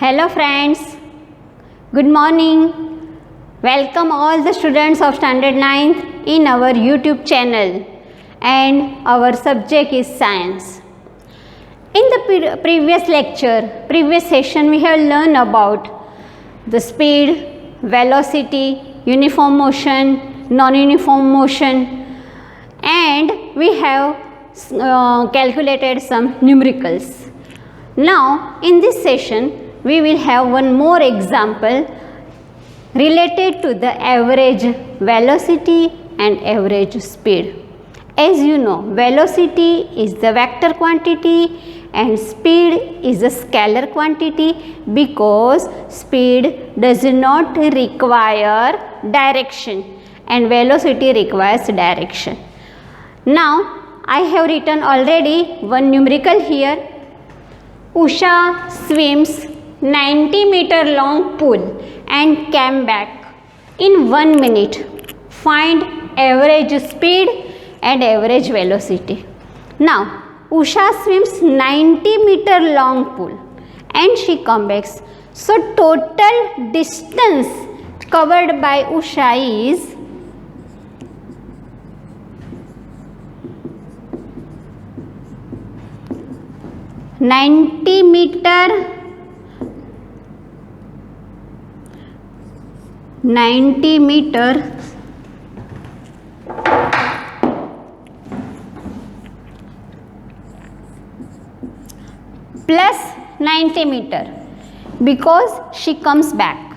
Hello friends, good morning. Welcome all the students of standard 9th in our YouTube channel, and our subject is science. In the previous session, we have learned about the speed, velocity, uniform motion, non-uniform motion, and we have calculated some numericals. Now in this session we will have one more example related to the average velocity and average speed. As you know, velocity is the vector quantity and speed is a scalar quantity, because speed does not require direction and velocity requires direction. Now I have written already one numerical here. Usha swims 90-meter long pool and came back in 1 minute. Find average speed and average velocity. Now Usha swims 90-meter long pool and she comes back. So total distance covered by Usha is 90 meter plus 90 meter, because she comes back,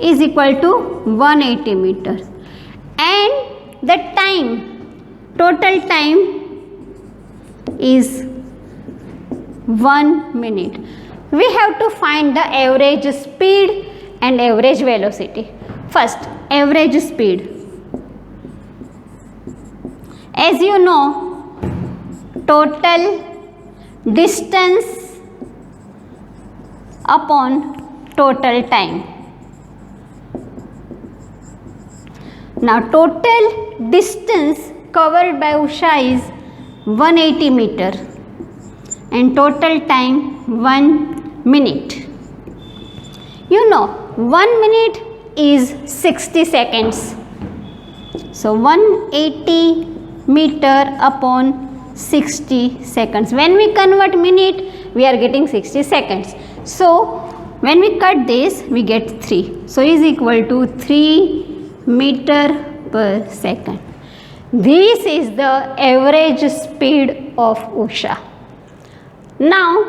is equal to 180 meter, and the total time is 1 minute. We have to find the average speed and average velocity. First, average speed. As you know, total distance upon total time. Now total distance covered by Usha is 180 meter and total time 1 minute. You know, 1 minute is 60 seconds. So 180 meter upon 60 seconds. When we convert minute, we are getting 60 seconds. So when we cut this, we get 3. So is equal to 3 meter per second. This is the average speed of Usha. Now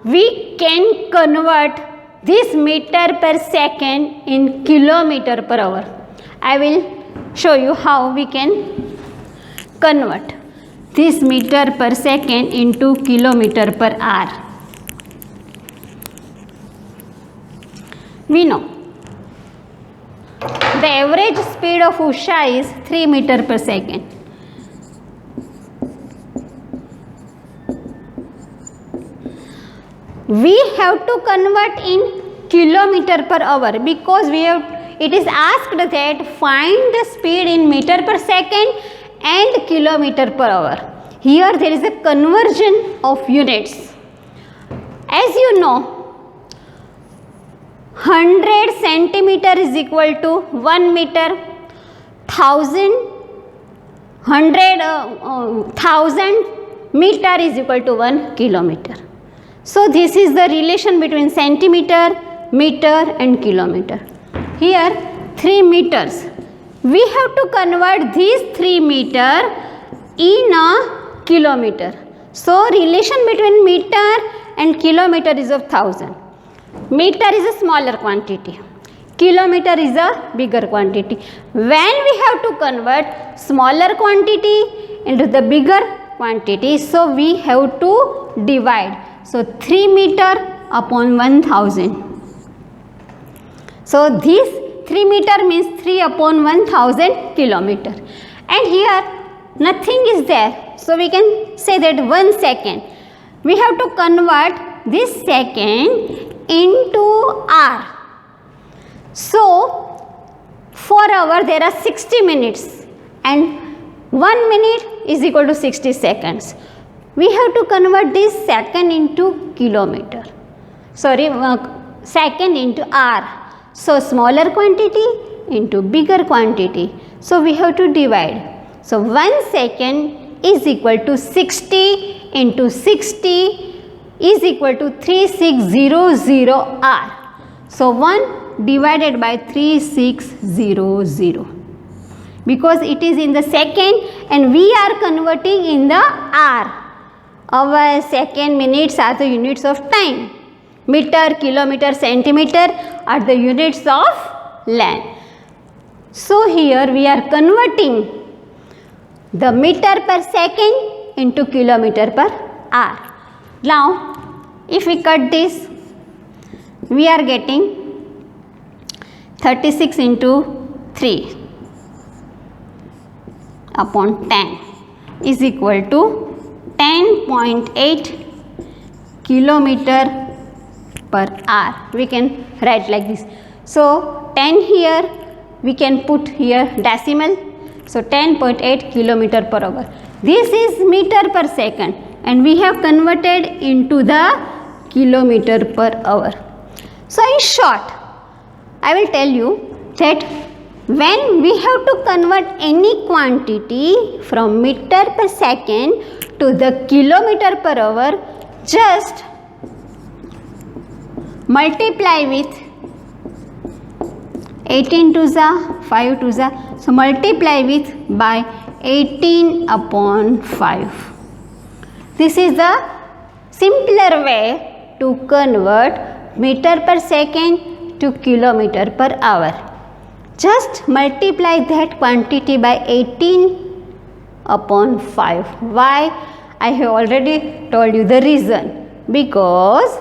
we can convert this meter per second in kilometer per hour. I will show you how we can convert this meter per second into kilometer per hour. We know the average speed of Usha is 3 meter per second. We have to convert in kilometer per hour, because it is asked that find the speed in meter per second and kilometer per hour. Here there is a conversion of units. As you know, 100 centimeter is equal to 1 meter, 1000 meter is equal to 1 kilometer. So this is the relation between centimeter, meter and kilometer. Here 3 meters. We have to convert these 3 meter in a kilometer. So relation between meter and kilometer is of 1000. Meter is a smaller quantity. Kilometer is a bigger quantity. When we have to convert smaller quantity into the bigger quantity, so we have to divide. So 3 meter upon 1000. So this 3 meter means 3 upon 1000 kilometer. And here nothing is there. So we can say that 1 second. We have to convert this second into hour. So for hour there are 60 minutes and 1 minute is equal to 60 seconds. We have to convert this second into kilometer. second into R. So smaller quantity into bigger quantity. So we have to divide. So 1 second is equal to 60 into 60 is equal to 3600 R. So 1 divided by 3600, because it is in the second and we are converting in the R. Our second, minutes are the units of time. Meter, kilometer, centimeter are the units of length. So here we are converting the meter per second into kilometer per hour. Now if we cut this, we are getting 36 into 3 upon 10 is equal to 10.8 kilometer per hour. We can write like this. So 10 here, we can put here decimal. So 10.8 kilometer per hour. This is meter per second and we have converted into the kilometer per hour. So in short, I will tell you that when we have to convert any quantity from meter per second to the kilometer per hour, just multiply with 18 to the 5 to the, so multiply with by 18 upon 5. This is the simpler way to convert meter per second to kilometer per hour. Just multiply that quantity by 18 upon 5. Why? I have already told you the reason. Because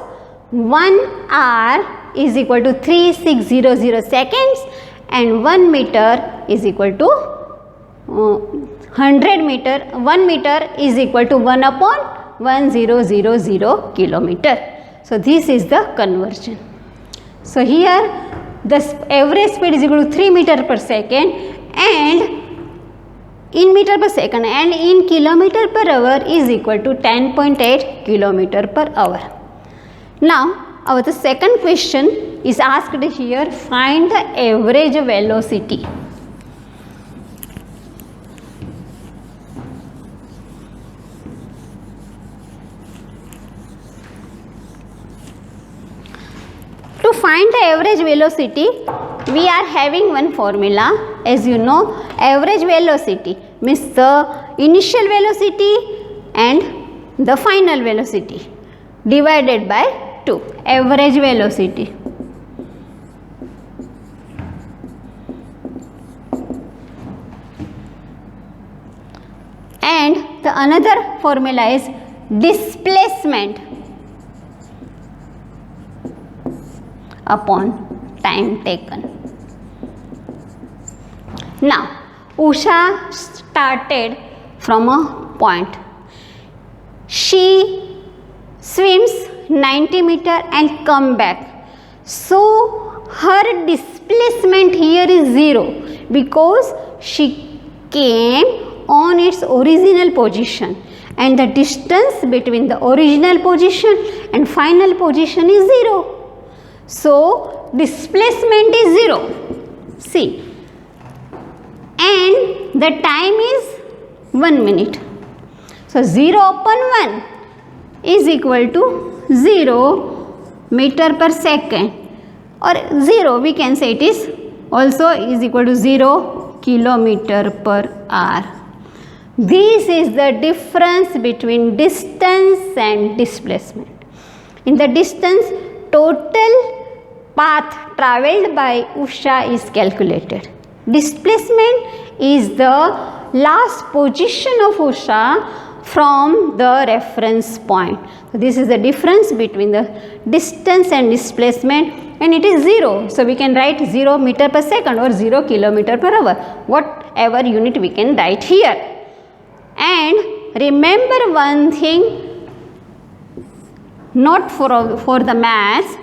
1 hour is equal to 3600 seconds and 1 meter is equal to 100 meter. 1 meter is equal to 1 upon 1000 kilometer. So this is the conversion. So here the average speed is equal to 3 meter per second and in meter per second and in kilometer per hour is equal to 10.8 kilometer per hour. Now the second question is asked here, find the average velocity. To find the average velocity, we are having one formula. As you know, average velocity means the initial velocity and the final velocity divided by 2, average velocity. And the another formula is displacement upon time taken. Now Usha started from a point. She swims 90 meter and come back. So her displacement here is 0 because she came on its original position and the distance between the original position and final position is 0. So displacement is 0. See, and the time is 1 minute. So 0 upon 1 is equal to 0 meter per second, or 0 we can say it is also is equal to 0 kilometer per hour. This is the difference between distance and displacement. In the distance, total path travelled by Usha is calculated. Displacement is the last position of Usha from the reference point. So this is the difference between the distance and displacement, and it is 0. So we can write 0 meter per second or 0 kilometer per hour, whatever unit we can write here. And remember one thing, not for the maths,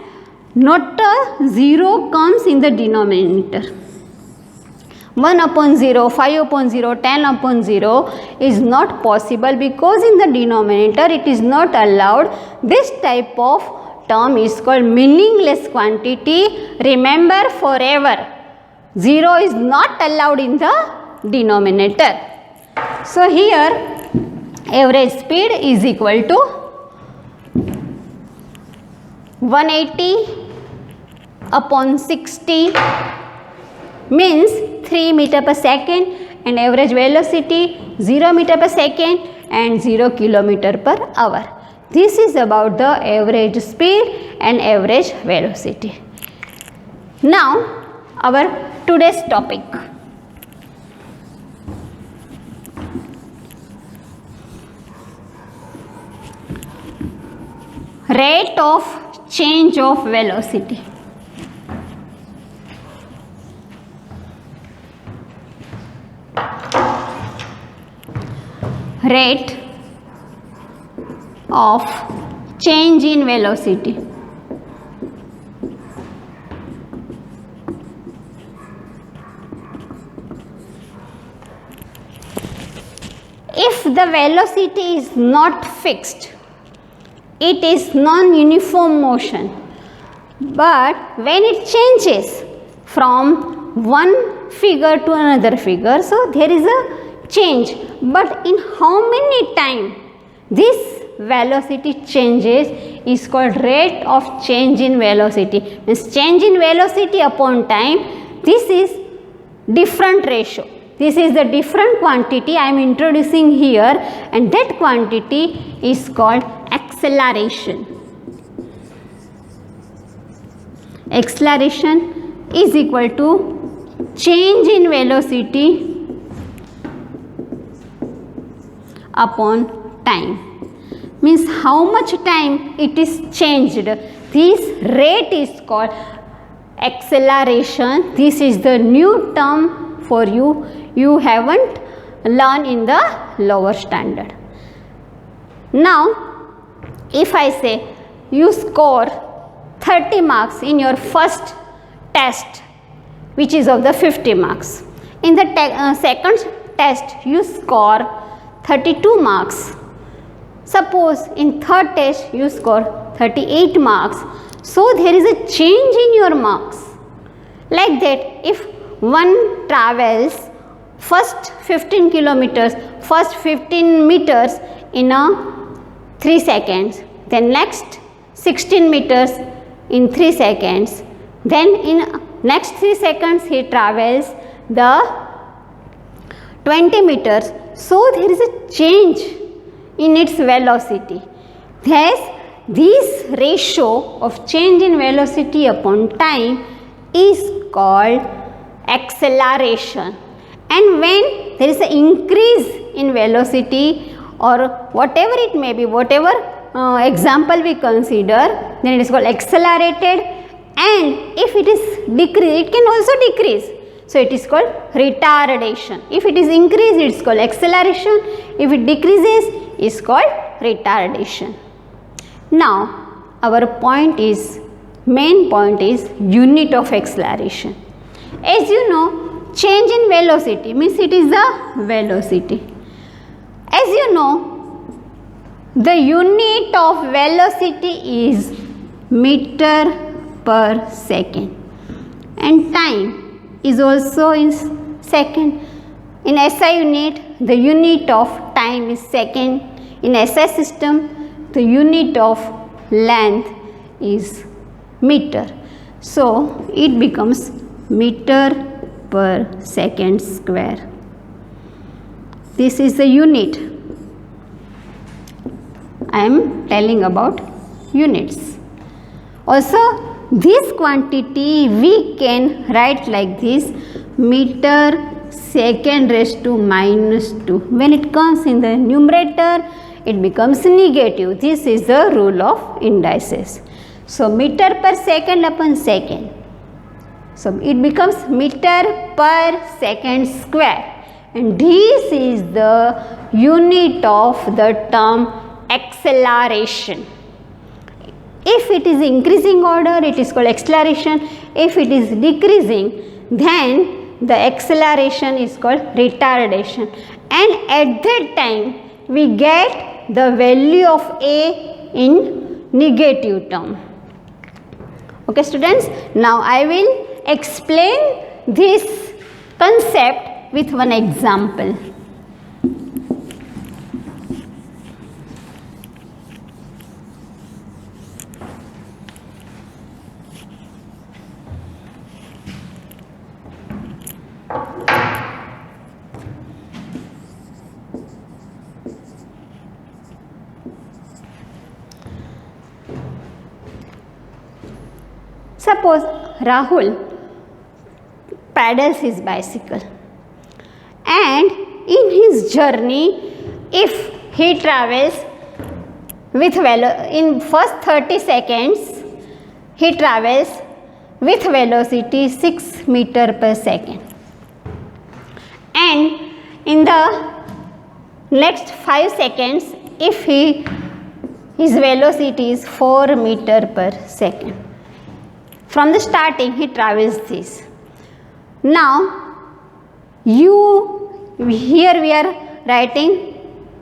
not a 0 comes in the denominator. 1 upon 0, 5 upon 0, 10 upon 0 is not possible because in the denominator it is not allowed this type of term is called meaningless quantity. Remember forever, 0 is not allowed in the denominator. So here average speed is equal to 180 upon 60 means 3 meter per second, and average velocity 0 meter per second and 0 kilometer per hour. This is about the average speed and average velocity. Now our today's topic. Rate of change of velocity. Rate of change in velocity. If the velocity is not fixed, it is non-uniform motion, but when it changes from one figure to another figure, so there is a change, but in how many time this velocity changes is called rate of change in velocity. Means change in velocity upon time, this is different ratio. This is the different quantity I am introducing here, and that quantity is called acceleration. Acceleration is equal to change in velocity upon time. Means how much time it is changed. This rate is called acceleration. This is the new term for you. You haven't learned in the lower standard. Now if I say you score 30 marks in your first test, which is of the 50 marks. In the second test you score 32 marks. Suppose in third test you score 38 marks. So there is a change in your marks. Like that, if one travels first 15 kilometers, first 15 meters in a 3 seconds, then next 16 meters in 3 seconds, then in next 3 seconds he travels the 20 meters. So there is a change in its velocity. Thus this ratio of change in velocity upon time is called acceleration. And when there is an increase in velocity or whatever it may be, whatever example we consider, then it is called accelerated, and if it is decrease, it can also decrease. So it is called retardation. If it is increased, it is called acceleration. If it decreases, it is called retardation. Now our main point is unit of acceleration. As you know, change in velocity means it is the velocity. As you know, the unit of velocity is meter per second, and time is also in second. In SI unit, the unit of time is second. In SI system, the unit of length is meter. So it becomes meter per second square. This is the unit. I am telling about units. Also, this quantity we can write like this: meter second raised to minus 2. When it comes in the numerator, it becomes negative. This is the rule of indices. So meter per second upon second. So it becomes meter per second square. And this is the unit of the term acceleration. If it is increasing order, it is called acceleration. If it is decreasing, then the acceleration is called retardation. And at that time, we get the value of A in negative term. Okay students, now I will explain this concept with one example. Suppose Rahul pedals his bicycle, and in his journey, if he travels with in first 30 seconds, he travels with velocity 6 meter per second, and in the next 5 seconds, if his velocity is 4 meter per second. From the starting, he travels this. Now, here we are writing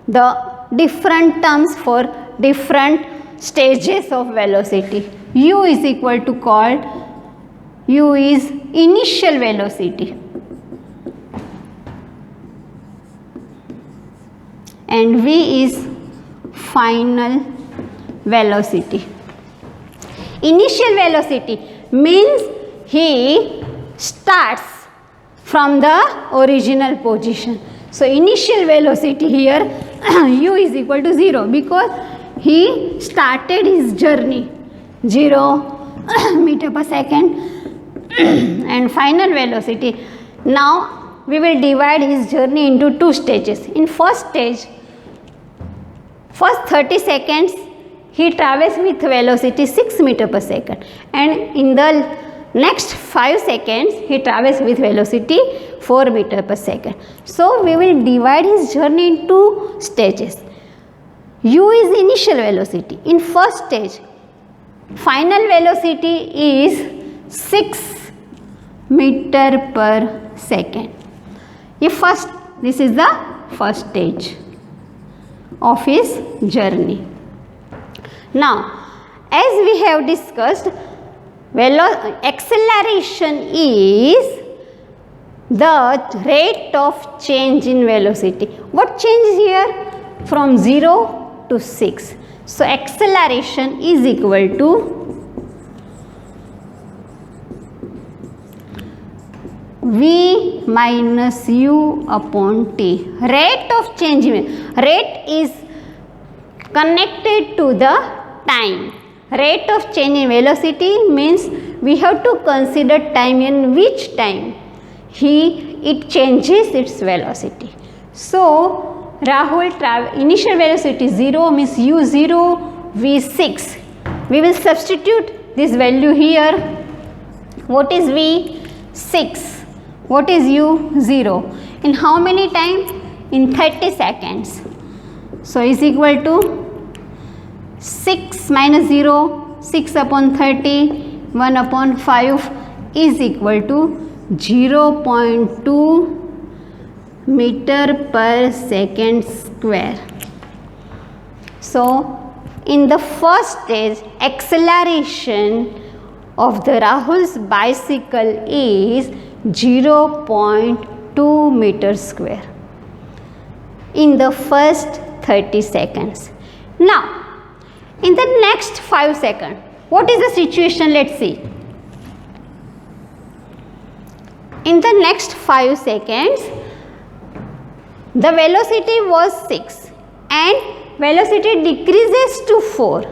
the different terms for different stages of velocity. U is equal to called, U is initial velocity, and V is final velocity. Initial velocity means he starts from the original position. So initial velocity here u is equal to 0 because he started his journey 0 meter per second and final velocity. Now we will divide his journey into 2 stages. In first stage, first 30 seconds he travels with velocity 6 meter per second, and in the next 5 seconds he travels with velocity 4 meter per second. So we will divide his journey into stages. U is initial velocity. In first stage, final velocity is 6 meter per second. This is the first stage of his journey. Now, as we have discussed, acceleration is the rate of change in velocity. What changes here? From 0 to 6. So, acceleration is equal to V minus U upon T. Rate of change, rate is connected to the time. Rate of change in velocity means we have to consider time, in which time it changes its velocity. So Rahul initial velocity 0 means u 0, v 6. We will substitute this value here. What is v? 6. What is u? 0. In how many time? In 30 seconds. So is equal to 6 minus 0, 6 upon 30, 1 upon 5 is equal to 0.2 meter per second square. So, in the first stage, acceleration of the Rahul's bicycle is 0.2 meter square in the first 30 seconds. Now, in the next 5 seconds, what is the situation? Let's see. In the next 5 seconds, the velocity was 6 and velocity decreases to 4.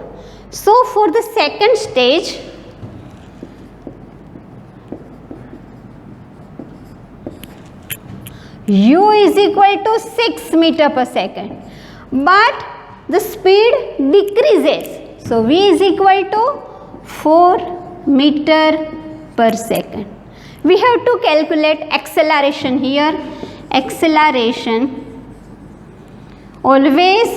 So, for the second stage, u is equal to 6 meter per second, but the speed decreases. So, v is equal to 4 meter per second. We have to calculate acceleration here. Acceleration, always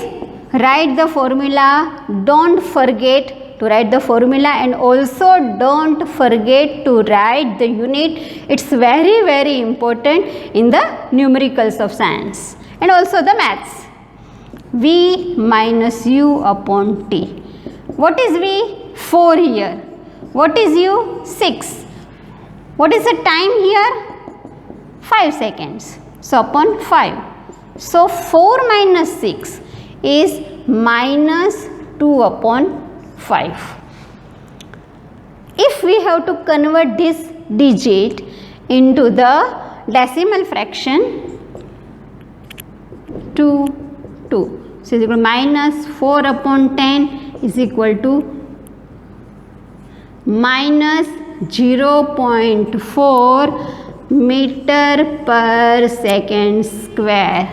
write the formula. Don't forget to write the formula, and also don't forget to write the unit. It's very, very important in the numericals of science and also the maths. V minus u upon t. What is V? 4 here. What is u? 6. What is the time here? 5 seconds. So upon 5. So 4 minus 6 is minus 2 upon 5. If we have to convert this digit into the decimal fraction, 2. So is equal to minus 4 upon 10 is equal to minus 0.4 meter per second square.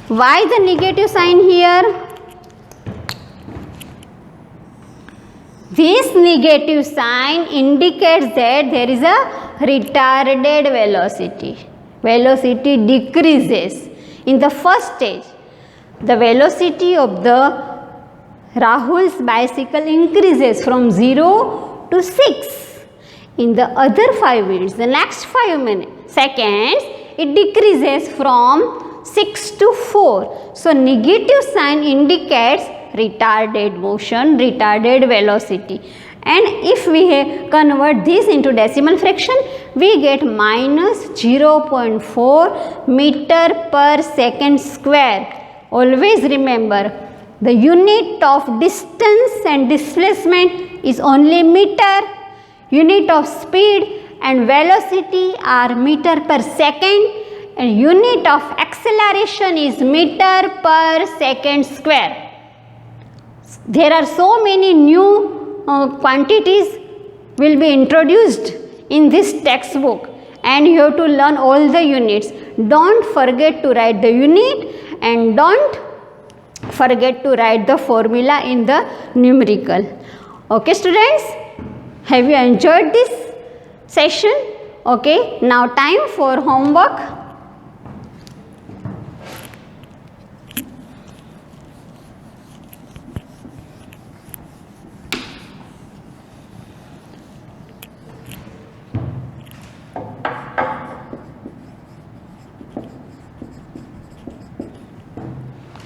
Why the negative sign here? This negative sign indicates that there is a retarded velocity. Velocity decreases. In the first stage, the velocity of the Rahul's bicycle increases from 0 to 6. In the other 5 minutes, the next 5 seconds, it decreases from 6 to 4. So negative sign indicates retarded motion, retarded velocity. And if we convert this into decimal fraction, we get minus 0.4 meter per second square. Always remember, the unit of distance and displacement is only meter. Unit of speed and velocity are meter per second, and unit of acceleration is meter per second square. There are so many new quantities will be introduced in this textbook, and you have to learn all the units. Don't forget to write the unit, and don't forget to write the formula in the numerical. Okay students, have you enjoyed this session? Okay, now time for homework.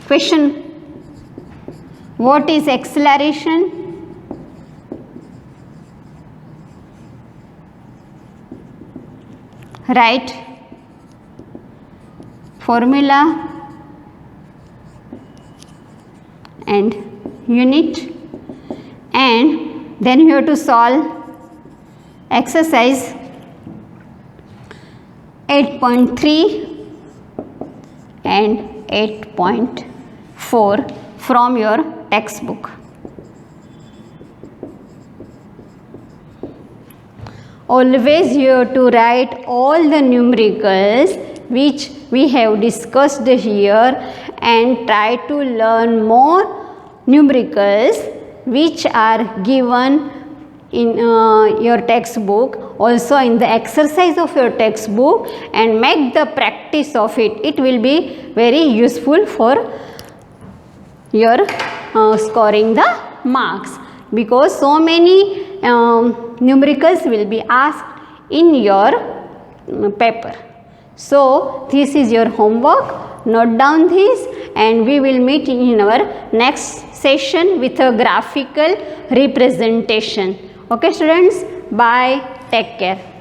Question: what is acceleration? Write formula and unit, and then you have to solve exercise 8.3 and 8.4 from your textbook. Always you have to write all the numericals which we have discussed here, and try to learn more numericals which are given in your textbook, also in the exercise of your textbook, and make the practice of it. It will be very useful for your scoring the marks, because so many numericals will be asked in your paper. So this is your homework. Note down this, and we will meet in our next session with a graphical representation. Okay students, bye, take care.